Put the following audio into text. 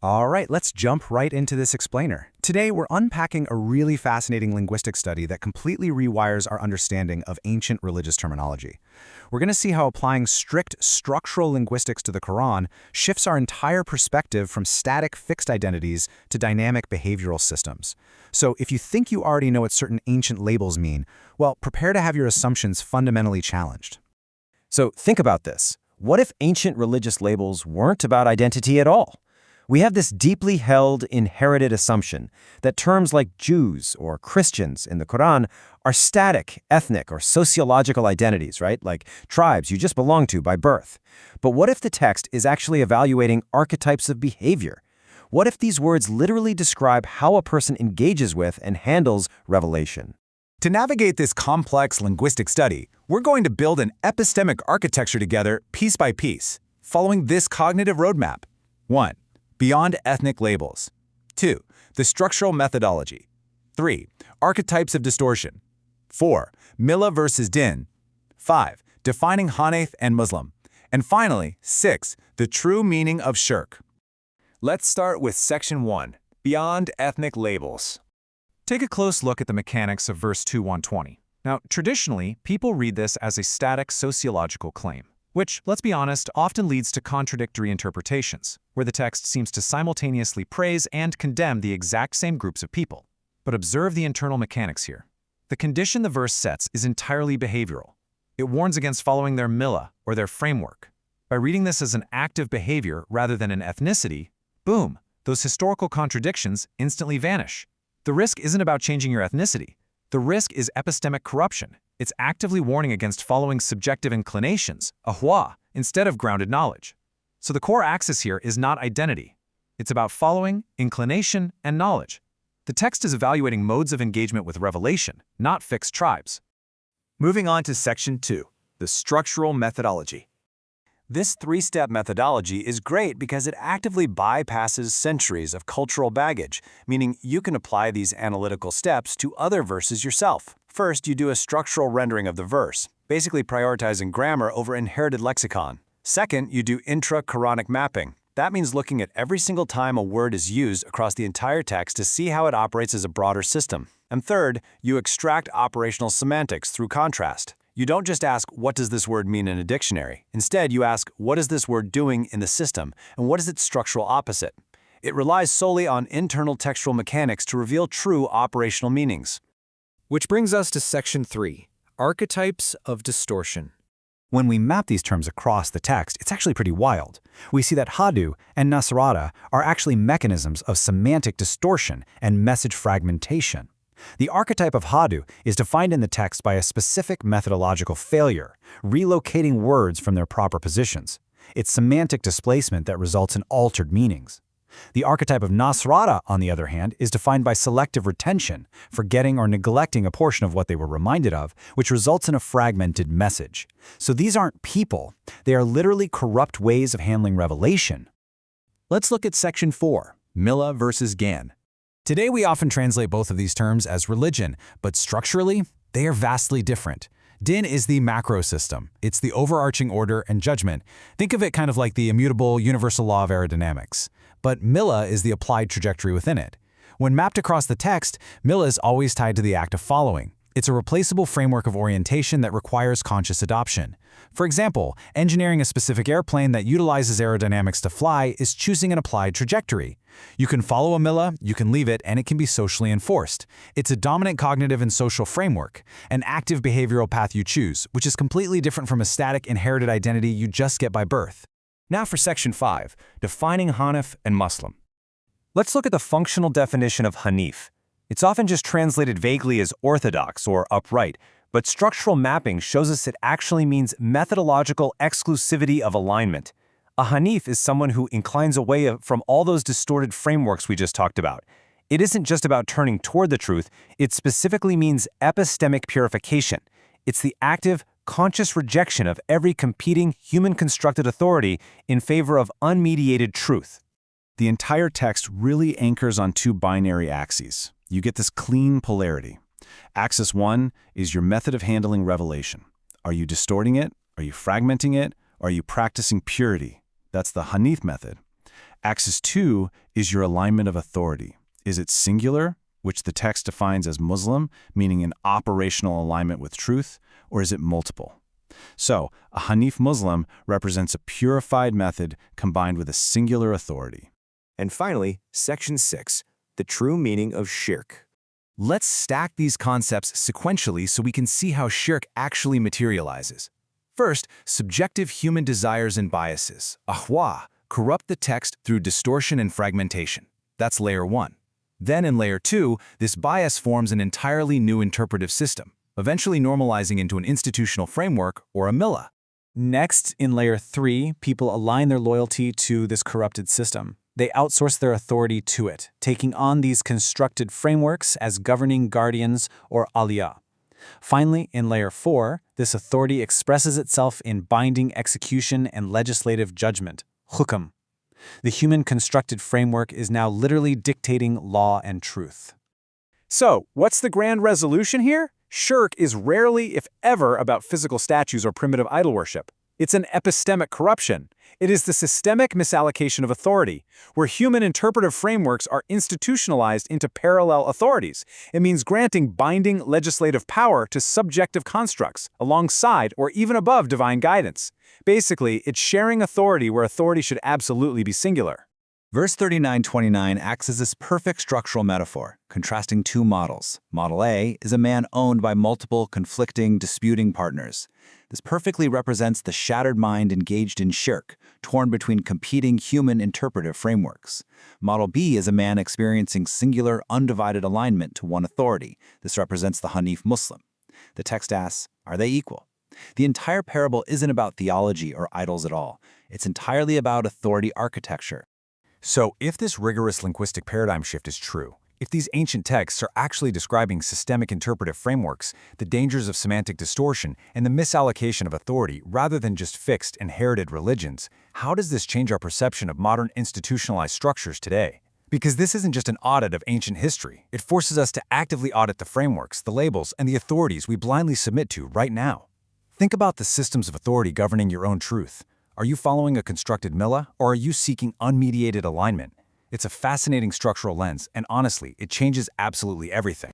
All right, let's jump right into this explainer. Today, we're unpacking a really fascinating linguistic study that completely rewires our understanding of ancient religious terminology. We're going to see how applying strict structural linguistics to the Quran shifts our entire perspective from static fixed identities to dynamic behavioral systems. So if you think you already know what certain ancient labels mean, well, prepare to have your assumptions fundamentally challenged. So think about this. What if ancient religious labels weren't about identity at all? We have this deeply held, inherited assumption that terms like Jews or Christians in the Quran are static, ethnic, or sociological identities, right? Like tribes you just belong to by birth. But what if the text is actually evaluating archetypes of behavior? What if these words literally describe how a person engages with and handles revelation? To navigate this complex linguistic study, we're going to build an epistemic architecture together piece by piece, following this cognitive roadmap. 1. Beyond ethnic labels. 2. The structural methodology. 3. Archetypes of distortion. 4. Millah versus din. 5. Defining Hanif and Muslim. And finally, 6. The true meaning of shirk. Let's start with Section 1, Beyond Ethnic Labels. Take a close look at the mechanics of verse 2:120. Now, traditionally, people read this as a static sociological claim, which, let's be honest, often leads to contradictory interpretations, where the text seems to simultaneously praise and condemn the exact same groups of people. But observe the internal mechanics here. The condition the verse sets is entirely behavioral. It warns against following their millah, or their framework. By reading this as an active behavior rather than an ethnicity, boom, those historical contradictions instantly vanish. The risk isn't about changing your ethnicity. The risk is epistemic corruption. It's actively warning against following subjective inclinations, ḥiwaj, instead of grounded knowledge. So the core axis here is not identity. It's about following, inclination, and knowledge. The text is evaluating modes of engagement with revelation, not fixed tribes. Moving on to Section 2, the structural methodology. This three-step methodology is great because it actively bypasses centuries of cultural baggage, meaning you can apply these analytical steps to other verses yourself. First, you do a structural rendering of the verse, basically prioritizing grammar over inherited lexicon. Second, you do intra-Quranic mapping. That means looking at every single time a word is used across the entire text to see how it operates as a broader system. And third, you extract operational semantics through contrast. You don't just ask, what does this word mean in a dictionary? Instead, you ask, what is this word doing in the system, and what is its structural opposite? It relies solely on internal textual mechanics to reveal true operational meanings. Which brings us to Section 3, Archetypes of Distortion. When we map these terms across the text, it's actually pretty wild. We see that hadu and nasrada are actually mechanisms of semantic distortion and message fragmentation. The archetype of hadu is defined in the text by a specific methodological failure, relocating words from their proper positions. It's semantic displacement that results in altered meanings. The archetype of nasrada, on the other hand, is defined by selective retention, forgetting or neglecting a portion of what they were reminded of, which results in a fragmented message. So these aren't people. They are literally corrupt ways of handling revelation. Let's look at Section 4, Millah versus Gan. Today, we often translate both of these terms as religion, but structurally, they are vastly different. Din is the macro system. It's the overarching order and judgment. Think of it kind of like the immutable universal law of aerodynamics. But millah is the applied trajectory within it. When mapped across the text, millah is always tied to the act of following. It's a replaceable framework of orientation that requires conscious adoption. For example, engineering a specific airplane that utilizes aerodynamics to fly is choosing an applied trajectory. You can follow a millah, you can leave it, and it can be socially enforced. It's a dominant cognitive and social framework, an active behavioral path you choose, which is completely different from a static inherited identity you just get by birth. Now for Section 5, Defining Hanif and Muslim. Let's look at the functional definition of Hanif. It's often just translated vaguely as orthodox or upright, but structural mapping shows us it actually means methodological exclusivity of alignment. A Hanif is someone who inclines away from all those distorted frameworks we just talked about. It isn't just about turning toward the truth, it specifically means epistemic purification. It's the active, conscious rejection of every competing human-constructed authority in favor of unmediated truth. The entire text really anchors on two binary axes. You get this clean polarity. Axis 1 is your method of handling revelation. Are you distorting it? Are you fragmenting it? Or are you practicing purity? That's the Hanif method. Axis 2 is your alignment of authority. Is it singular, which the text defines as Muslim, meaning an operational alignment with truth, or is it multiple? So, a Hanif Muslim represents a purified method combined with a singular authority. And finally, Section 6, the true meaning of shirk. Let's stack these concepts sequentially so we can see how shirk actually materializes. First, subjective human desires and biases, ʿiwaj, corrupt the text through distortion and fragmentation. That's layer 1. Then in layer 2, this bias forms an entirely new interpretive system, eventually normalizing into an institutional framework or a millah. Next, in layer 3, people align their loyalty to this corrupted system. They outsource their authority to it, taking on these constructed frameworks as governing guardians or awliya. Finally, in layer 4, this authority expresses itself in binding execution and legislative judgment, hukm. The human constructed framework is now literally dictating law and truth. So, what's the grand resolution here? Shirk is rarely, if ever, about physical statues or primitive idol worship. It's an epistemic corruption. It is the systemic misallocation of authority, where human interpretive frameworks are institutionalized into parallel authorities. It means granting binding legislative power to subjective constructs, alongside or even above divine guidance. Basically, it's sharing authority where authority should absolutely be singular. Verse 39-29 acts as this perfect structural metaphor, contrasting two models. Model A is a man owned by multiple, conflicting, disputing partners. This perfectly represents the shattered mind engaged in shirk, torn between competing human interpretive frameworks. Model B is a man experiencing singular, undivided alignment to one authority. This represents the Hanif Muslim. The text asks, are they equal? The entire parable isn't about theology or idols at all. It's entirely about authority architecture. So if this rigorous linguistic paradigm shift is true, if these ancient texts are actually describing systemic interpretive frameworks, the dangers of semantic distortion, and the misallocation of authority rather than just fixed, inherited religions, how does this change our perception of modern institutionalized structures today? Because this isn't just an audit of ancient history. It forces us to actively audit the frameworks, the labels, and the authorities we blindly submit to right now. Think about the systems of authority governing your own truth. Are you following a constructed millah, or are you seeking unmediated alignment? It's a fascinating structural lens, and honestly, it changes absolutely everything.